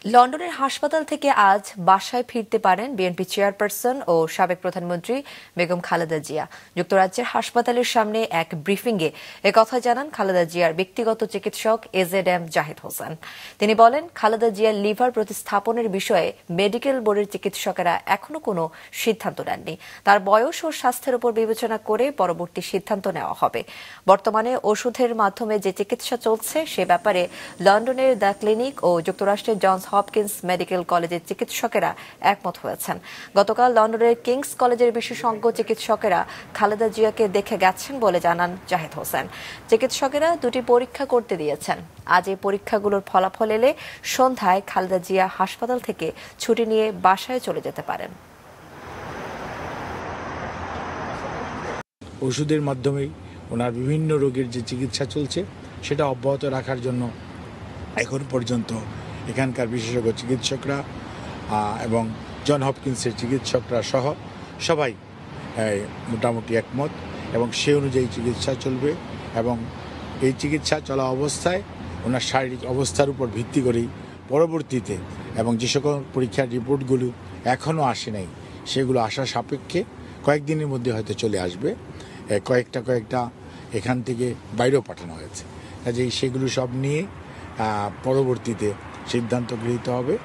লন্ডনের হাসপাতাল থেকে আজ বাসায় ফিরতে পারেন বিএনপি চেয়ারপারসন ও সাবেক প্রধানমন্ত্রী বেগম খালেদা জিয়া। যুক্তরাজ্যের হাসপাতালের সামনে এক ব্রিফিংয়ে একথা জানান খালেদা জিয়ার ব্যক্তিগত চিকিৎসক এজেডএম জাহিদ হোসেন। তিনি বলেন, খালেদা জিয়ার লিভার প্রতিস্থাপনের বিষয়ে মেডিকেল বোর্ডের চিকিৎসকেরা এখনো কোনো সিদ্ধান্ত নেননি। তার বয়স ও স্বাস্থ্যের উপর বিবেচনা করে পরবর্তী সিদ্ধান্ত নেওয়া হবে। বর্তমানে ওষুধের মাধ্যমে যে চিকিৎসা চলছে সে ব্যাপারে লন্ডনের দ্য ক্লিনিক ও যুক্তরাষ্ট্রের জনস হপকিন্স মেডিকেল কলেজের চিকিৎসকেরা একমত হয়েছেন। গতকাল লন্ডনের কিংস কলেজের বিশেষজ্ঞ চিকিৎসকেরা খালেদা জিয়াকে দেখে গেছেন বলে জানান জাহিদ হোসেন। চিকিৎসকেরা দুটি পরীক্ষা করতে দিয়েছেন। আজ এই পরীক্ষাগুলোর ফলাফল এলে সন্ধ্যায় খালেদা জিয়া হাসপাতাল থেকে ছুটি নিয়ে বাসায় চলে যেতে পারেন। ওষুধের মাধ্যমেই ওনার বিভিন্ন রোগের যে চিকিৎসা চলছে সেটা অব্যাহত রাখার জন্য এখন পর্যন্ত এখানকার বিশেষজ্ঞ চিকিৎসকরা এবং জন হপকিন্সের চিকিৎসকরা সহ সবাই মোটামুটি একমত এবং সে অনুযায়ী চিকিৎসা চলবে। এবং এই চিকিৎসা চলা অবস্থায় ওনার শারীরিক অবস্থার উপর ভিত্তি করেই পরবর্তীতে এবং যে সকল পরীক্ষার রিপোর্টগুলো এখনও আসে নাই সেগুলো আসার সাপেক্ষে কয়েকদিনের মধ্যে হয়তো চলে আসবে। কয়েকটা এখান থেকে বাইরেও পাঠানো হয়েছে, কাজেই সেগুলো সব নিয়ে পরবর্তীতে সিদ্ধান্ত গৃহীত হবে।